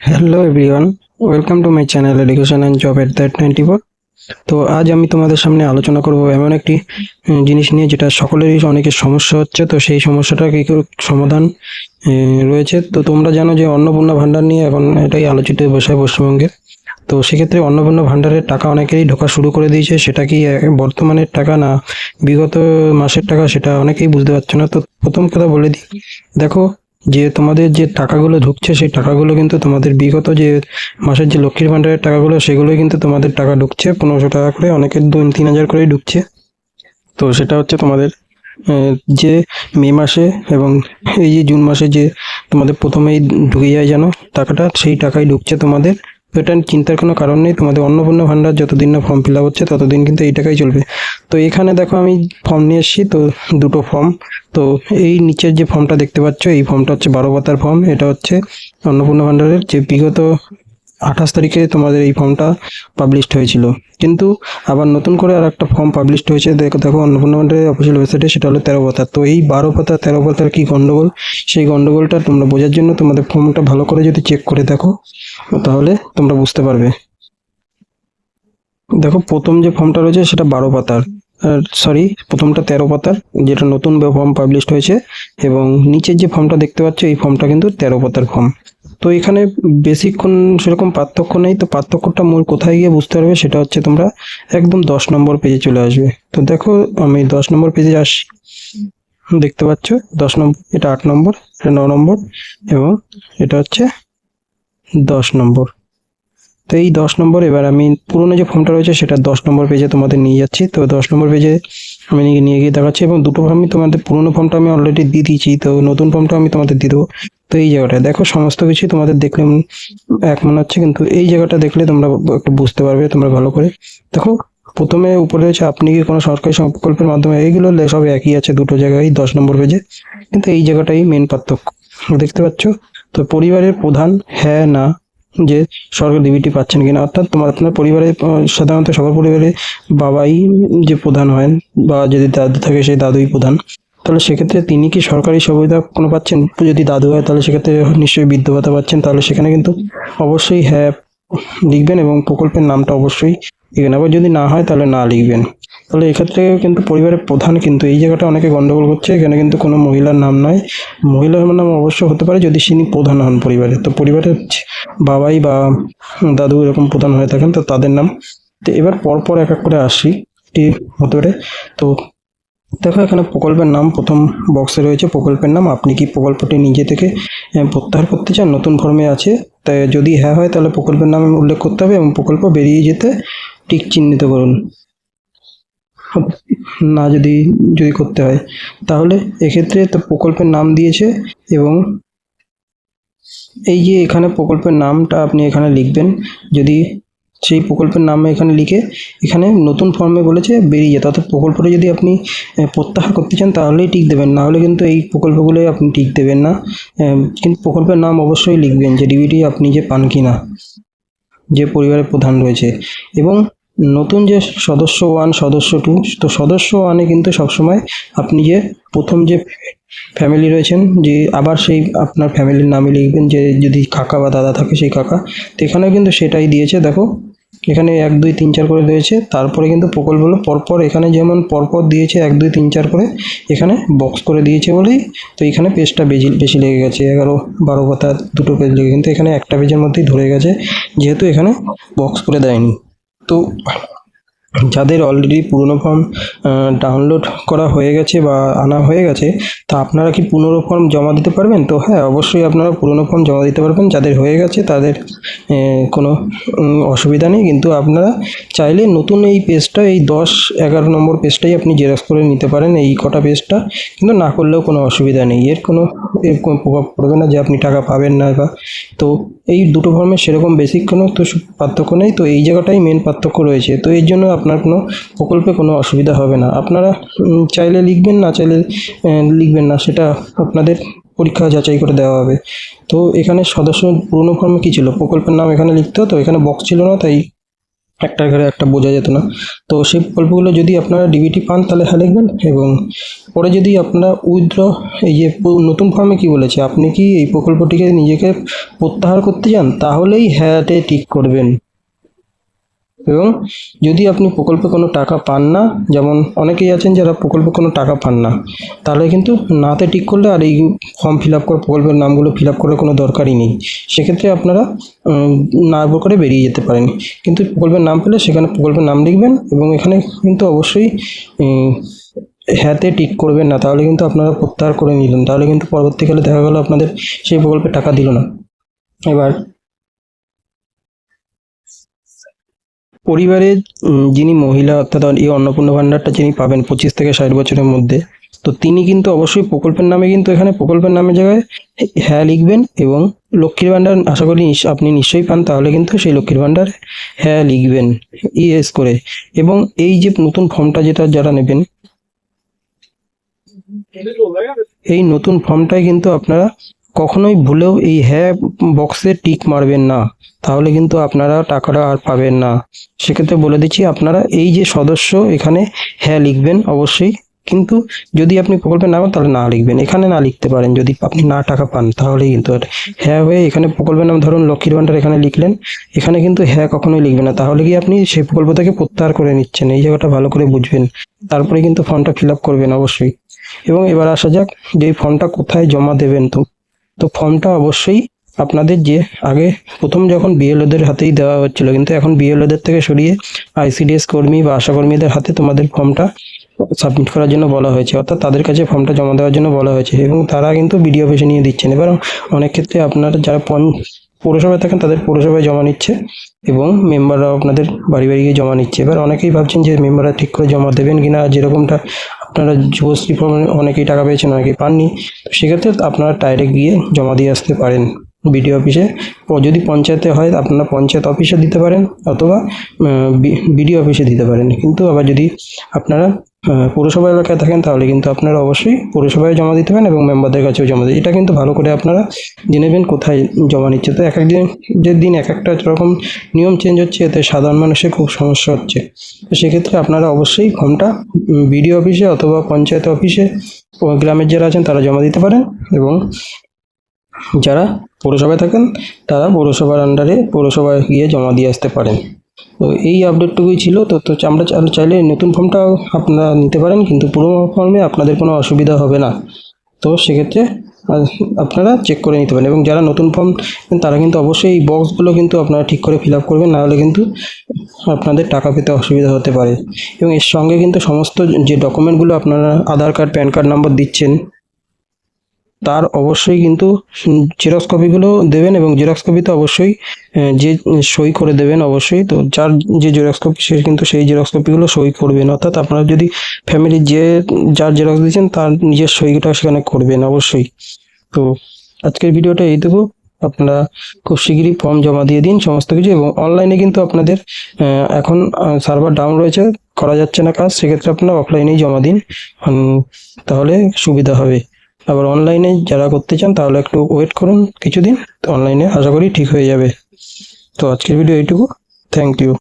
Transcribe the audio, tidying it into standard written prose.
Hello everyone, welcome to my channel education and job at that 24। তো আজ আমি তোমাদের সামনে আলোচনা করব এমন একটি জিনিস নিয়ে যেটা সকলেরই অনেকের সমস্যা হচ্ছে। তো সেই সমস্যাটা কি করে সমাধান রয়েছে। তো তোমরা জানো যে অন্নপূর্ণা ভাণ্ডার নিয়ে এখন এটাই আলোচিত বিষয় পশ্চিমবঙ্গে। তো সেক্ষেত্রে অন্নপূর্ণা ভাণ্ডারের টাকা অনেকেই ঢোকা শুরু করে দিয়েছে। সেটা কি বর্তমানের টাকা না বিগত মাসের টাকা, সেটা অনেকেই বুঝতে পারছে না। তো প্রথম কথা বলে দিই, দেখো যে তোমাদের যে টাকাগুলো ঢুকছে সেই টাকাগুলো কিন্তু তোমাদের বিগত যে মাসের যে লক্ষ্মীর ভাণ্ডারের টাকাগুলো সেগুলোই কিন্তু তোমাদের টাকা ঢুকছে 1500 টাকা করে, অনেকের 2-3 হাজার করেই ঢুকছে। তো সেটা হচ্ছে তোমাদের যে মে মাসে এবং এই যে জুন মাসে যে তোমাদের প্রথমেই ঢুকে যায় যেন টাকাটা, সেই টাকাই ঢুকছে তোমাদের। তো এটা চিন্তার কোনো কারণ নেই, তোমাদের অন্নপূর্ণা ভাণ্ডার যতদিন না ফর্ম ফিল আপ হচ্ছে ততদিন কিন্তু এই টাকাই চলবে। তো এখানে দেখো আমি ফর্ম নিয়ে এসেছি, তো দুটো ফর্ম। তো এই নিচের যে ফর্মটা দেখতে পাচ্ছ এই ফর্মটা হচ্ছে 12 পাতার ফর্ম। এটা হচ্ছে অন্নপূর্ণা ভাণ্ডারের যে বিগত 28 তারিখে তোমাদের এই ফর্মটা পাবলিশড হয়েছিল। কিন্তু আবার নতুন করে আর একটা ফর্ম পাবলিশড হয়েছে, দেখো দেখো অন্নপূর্ণা ভাণ্ডারের অফিসিয়াল ওয়েবসাইটে, সেটা হলো 13 পাতা। তো এই 12 পাতা 13 পাতার কি গন্ডগোল, সেই গন্ডগোলটা তোমরা বোঝার জন্য তোমাদের ফর্মটা ভালো করে যদি চেক করে দেখো তাহলে তোমরা বুঝতে পারবে। দেখো প্রথম যে ফর্মটা রয়েছে সেটা 12 পাতার, সরি প্রথমটা 13 পাতার, যেটা নতুন ফর্ম পাবলিশড হয়েছে। এবং নিচের যে ফর্মটা দেখতে পাচ্ছ এই ফর্মটা কিন্তু 13 পাতার ফর্ম। তো এখানে বেশিক্ষণ সেরকম পার্থক্য নেই। তো পার্থক্যটা মূল কোথায় গিয়ে বুঝতে পারবে, সেটা হচ্ছে তোমরা একদম 10 নম্বর পেজে চলে আসবে। তো দেখো আমি 10 নম্বর পেজে আসি, দেখতে পাচ্ছ 10 নম্বর, এটা 8 নম্বর, এটা 9 নম্বর এবং এটা হচ্ছে 10 নম্বর। তো এই 10 নম্বর, এবার আমি পুরোনো যে ফর্মটা রয়েছে সেটা 10 নম্বর পেজে তোমাদের নিয়ে যাচ্ছি। তো 10 নম্বর পেজে আমি নিয়ে গিয়ে দেখাচ্ছি, এবং দুটো ফর্মই তোমাদের, পুরোনো ফর্মটা আমি অলরেডি দিয়ে দিয়েছি, তো নতুন ফর্মটা আমি তোমাদের দিয়ে দেবো। তো এই জায়গাটায় দেখো সমস্ত কিছু তোমাদের দেখলে এক মনে হচ্ছে, কিন্তু এই জায়গাটা দেখলে তোমরা একটু বুঝতে পারবে তোমরা ভালো করে। দেখো প্রথমে উপরে হচ্ছে আপনি কি কোনো সরকারি প্রকল্পের মাধ্যমে, এইগুলো সব একই আছে দুটো জায়গায় 10 নম্বর পেজে, কিন্তু এই জায়গাটাই মেন পার্থক্য দেখতে পাচ্ছ। তো পরিবারের প্রধান হ্যাঁ না, যে সরকার ডিবিটি পাচ্ছেন কিনা, অর্থাৎ আপনার পরিবারে সাধারণত সবার পরিবারে বাবাই যে প্রধান হন, বা যদি দাদু থাকে সেই দাদুই প্রধান। তাহলে সেক্ষেত্রে তিনি কি সরকারি সুবিধা কোনো পাচ্ছেন? যদি দাদু হয় তাহলে সেক্ষেত্রে নিশ্চয়ই বৃদ্ধ ভাতা পাচ্ছেন। তাহলে সেখানে কিন্তু অবশ্যই হ্যাঁ লিখবেন এবং প্রকল্পের নামটা অবশ্যই লিখবেন। আবার যদি না হয় তাহলে না লিখবেন। তাহলে এক্ষেত্রে কিন্তু পরিবারের প্রধান, কিন্তু এই জায়গাটা অনেকে গন্ডগোল করছে, এখানে কিন্তু কোনো মহিলার নাম নয়। মহিলার নাম অবশ্য হতে পারে যদি তিনি প্রধান হন পরিবারের। তো পরিবারের বাবাই বা দাদু এরকম প্রধান হয়ে থাকেন, তো তাদের নাম। তো এবার পরপর এক এক করে আসি এটি হতে পারে। তো দেখো এখানে প্রকল্পের নাম প্রথম বক্সে রয়েছে, প্রকল্পের নাম। আপনি কি প্রকল্পটি নিজে থেকে প্রত্যাহার করতে চান? নতুন ফর্মে আছে। তাই যদি হ্যাঁ হয় তাহলে প্রকল্পের নাম উল্লেখ করতে হবে এবং প্রকল্প বেরিয়ে যেতে টিক চিহ্নিত করুন। না যদি যদি করতে হয় তাহলে এক্ষেত্রে তো প্রকল্পের নাম দিয়েছে, এবং এই যে এখানে প্রকল্পের নামটা আপনি এখানে লিখবেন। যদি সেই প্রকল্পের নাম এখানে লিখে এখানে নতুন ফর্মে বলেছে বেরিয়ে যেতে, অর্থাৎ প্রকল্পটা যদি আপনি প্রত্যাহার করতে চান তাহলেই টিক দেবেন, না হলে কিন্তু এই প্রকল্পগুলোই আপনি টিক দেবেন না। কিন্তু প্রকল্পের নাম অবশ্যই লিখবেন যে ডিবিটি আপনি যে পান কিনা, যে পরিবারের প্রধান রয়েছে। এবং নতুন যে সদস্য 1 সদস্য 2, তো সদস্য 1-এ কিন্তু সবসময় আপনি যে প্রথম যে ফ্যামিলি রয়েছেন, যে আবার সেই আপনার ফ্যামিলির নামই লিখবেন, যে যদি কাকা বা দাদা থাকে সেই কাকা। তো এখানেও কিন্তু সেটাই দিয়েছে, দেখো এখানে 1 2 3 4 করে দিয়েছে। তারপরে কিন্তু প্রকল্পগুলো পরপর এখানে যেমন পরপর দিয়েছে 1 2 3 4 করে, এখানে বক্স করে দিয়েছে বলেই তো এখানে পেজটা বেশি বেশি লেগে গেছে। 11 12 পাতা দুটো পেজ লেগে, কিন্তু এখানে একটা পেজের মধ্যেই ধরে গেছে, যেহেতু এখানে বক্স করে দেয়নি। তো যাদের অলরেডি পুরনো ফর্ম ডাউনলোড করা হয়ে গেছে বা আনা হয়ে গেছে, তা আপনারা কি পুনরো ফর্ম জমা দিতে পারবেন? তো হ্যাঁ অবশ্যই আপনারা পুরনো ফর্ম জমা দিতে পারবেন। যাদের হয়ে গেছে তাদের কোনো অসুবিধা নেই, কিন্তু আপনারা চাইলে নতুন এই পেজটা, এই 10 11 নম্বর পেজটাই আপনি জেরক্স করে নিতে পারেন, এই কটা পেজটা, কিন্তু না করলেও কোনো অসুবিধা নেই। এর কোনো প্রভাব পড়বে না যে আপনি টাকা পাবেন না বা। তো এই দুটো ফর্মের সেরকম বেসিক কোনো তো পার্থক্য নেই। তো এই জায়গাটাই মেন পার্থক্য রয়েছে। তো এর জন্য আপনার কোনো প্রকল্পে কোনো অসুবিধা হবে না। আপনারা চাইলে লিখবেন, না চাইলে লিখবেন না, সেটা আপনাদের পরীক্ষা যাচাই করে দেওয়া হবে। তো এখানে সদস্য পুরনো ফর্মে কী ছিল, প্রকল্পের নাম এখানে লিখতে হতো, এখানে বক্স ছিল না, তাই একটার ঘরে একটা বোঝা যেত না। তো সেই প্রকল্পগুলো যদি আপনারা ডিবিটি পান তাহলে হ্যাঁ লিখবেন, এবং পরে যদি আপনারা উইথড্র, এই যে নতুন ফর্মে কি বলেছে, আপনি কি এই প্রকল্পটিকে নিজেকে প্রত্যাহার করতে চান তাহলেই হ্যাঁতে টিক করবেন। এবং যদি আপনি প্রকল্পে কোনো টাকা পান না, যেমন অনেকেই আছেন যারা প্রকল্পে কোনো টাকা পান না, তাহলে কিন্তু নাতে টিক করলে আর এই ফর্ম ফিল আপ করে প্রকল্পের নামগুলো ফিল আপ করার কোনো দরকারই নেই। সেক্ষেত্রে আপনারা না করে বেরিয়ে যেতে পারেন। কিন্তু প্রকল্পের নাম পেলে সেখানে প্রকল্পের নাম লিখবেন, এবং এখানে কিন্তু অবশ্যই হ্যাঁতে টিক করবেন না, তাহলে কিন্তু আপনারা প্রত্যাহার করে নিলেন, তাহলে কিন্তু পরবর্তীকালে দেখা গেল আপনাদের সেই প্রকল্পে টাকা দিল না। এবার পরিবারের যিনি মহিলা, অর্থাৎ এই অন্নপূর্ণা ভাণ্ডারটা যিনি পাবেন 25 থেকে 60 বছরের মধ্যে, তো তিনি কিন্তু অবশ্যই প্রকল্পের নামে, কিন্তু এখানে প্রকল্পের নামের জায়গায় হ্যাঁ লিখবেন, এবং লক্ষ্মীর ভাণ্ডার আশা করি আপনি নিশ্চয়ই পান, তাহলে কিন্তু সেই লক্ষ্মীর ভাণ্ডার হ্যাঁ লিখবেন ইয়েস করে। এবং এই যে নতুন ফর্মটা যেটা যারা নেবেন, এই নতুন ফর্মটায় কিন্তু আপনারা কখনোই ভুলেও এই হ্যাঁ বক্সে টিক মারবেন না, তাহলে কিন্তু আপনারা টাকাটা আর পাবেন না। সেক্ষেত্রে বলে দিচ্ছি, আপনারা এই যে সদস্য এখানে হ্যাঁ লিখবেন অবশ্যই, কিন্তু যদি আপনি প্রকল্পে না পান তাহলে না লিখবেন, এখানে না লিখতে পারেন যদি আপনি না টাকা পান, তাহলেই কিন্তু হ্যাঁ হয়ে এখানে প্রকল্পের নাম ধরুন লক্ষ্মীর ভাণ্ডার এখানে লিখলেন, এখানে কিন্তু হ্যাঁ কখনোই লিখবেন না, তাহলে কি আপনি সেই প্রকল্প থেকে প্রত্যাহার করে নিচ্ছেন। এই জায়গাটা ভালো করে বুঝবেন, তারপরে কিন্তু ফর্মটা ফিল আপ করবেন অবশ্যই। এবং এবার আসা যাক যে এই ফর্মটা কোথায় জমা দেবেন। তো ফর্মটা অবশ্যই আপনাদের যে আগে প্রথম যখন বিএলওদের হাতেই দেওয়া হচ্ছিল, কিন্তু এখন বিএলওদের থেকে সরিয়ে আইসিডিএস কর্মী বা আশাকর্মীদের হাতে তোমাদের ফর্মটা সাবমিট করার জন্য বলা হয়েছে, অর্থাৎ তাদের কাছে ফর্মটা জমা দেওয়ার জন্য বলা হয়েছে, এবং তারা কিন্তু বিডিও অফিসে নিয়ে দিচ্ছেন। এবার অনেক ক্ষেত্রে আপনারা যারা পৌরসভায় থাকেন তাদের পৌরসভায় জমা নিচ্ছে, এবং মেম্বাররাও আপনাদের বাড়ি বাড়ি গিয়ে জমা নিচ্ছে। এবার অনেকেই ভাবছেন যে মেম্বাররা ঠিক করে জমা দেবেন কিনা, যেরকমটা আপনারা যুবশ্রী ফর্মে অনেকেই টাকা পেয়েছেন, অনেকেই পাননি, তো সেক্ষেত্রে আপনারা ডাইরেক্ট গিয়ে জমা দিয়ে আসতে পারেন বিডিও অফিসে। ও যদি পঞ্চায়েতে হয় আপনারা পঞ্চায়েত অফিসে দিতে পারেন, অথবা বিডিও অফিসে দিতে পারেন। কিন্তু আবার যদি আপনারা পৌরসভা এলাকায় থাকেন তাহলে কিন্তু আপনারা অবশ্যই পৌরসভায় জমা দিতে পারেন, এবং মেম্বারদের কাছেও জমা দিতে। এটা কিন্তু ভালো করে আপনারা জেনে নেবেন কোথায় জমা নিচ্ছে। তো এক একদিন যে দিন এক একটা রকম নিয়ম চেঞ্জ হচ্ছে, এতে সাধারণ মানুষের খুব সমস্যা হচ্ছে। তো সেক্ষেত্রে আপনারা অবশ্যই ফর্মটা বিডিও অফিসে অথবা পঞ্চায়েত অফিসে গ্রামের যারা আছেন তারা জমা দিতে পারেন, এবং যারা পৌরসভায় থাকেন তারা পৌরসভার আন্ডারে পৌরসভায় গিয়ে জমা দিয়ে আসতে পারেন। তো এই আপডেটটুকুই ছিল। তো আমরা চাইলে নতুন ফর্মটা আপনারা নিতে পারেন, কিন্তু পুরোনো ফর্মে আপনাদের কোনো অসুবিধা হবে না। তো সেক্ষেত্রে আপনারা চেক করে নিতে পারেন, এবং যারা নতুন ফর্ম তারা কিন্তু অবশ্যই এই বক্সগুলো কিন্তু আপনারা ঠিক করে ফিল আপ করবেন, নাহলে কিন্তু আপনাদের টাকা পেতে অসুবিধা হতে পারে। এবং এর সঙ্গে কিন্তু সমস্ত যে ডকুমেন্টগুলো আপনারা আধার কার্ড, প্যান কার্ড নাম্বার দিচ্ছেন, তার অবশ্যই কিন্তু জেরক্স কপিগুলো দেবেন, এবং জেরক্স কপিতে অবশ্যই যে সই করে দেবেন অবশ্যই। তো যার যে জেরক্স কপি সে কিন্তু সেই জেরক্স কপিগুলো সই করবেন, অর্থাৎ আপনারা যদি ফ্যামিলির যার জেরক্স দিচ্ছেন তার নিজের সইটা সেখানে করবেন অবশ্যই। তো আজকের ভিডিওটা এইটুকু। আপনারা খুব শিগগিরই ফর্ম জমা দিয়ে দিন সমস্ত কিছু, এবং অনলাইনে কিন্তু আপনাদের এখন সার্ভার ডাউন রয়েছে, করা যাচ্ছে না কাজ, সেক্ষেত্রে আপনারা অফলাইনেই জমা দিন, তাহলে সুবিধা হবে। আবার অনলাইনে যারা করতে চান তাহলে একটু ওয়েট করুন কিছুদিন, তো অনলাইনে আশা করি ঠিক হয়ে যাবে। তো আজকের ভিডিও এইটুকু। Thank you.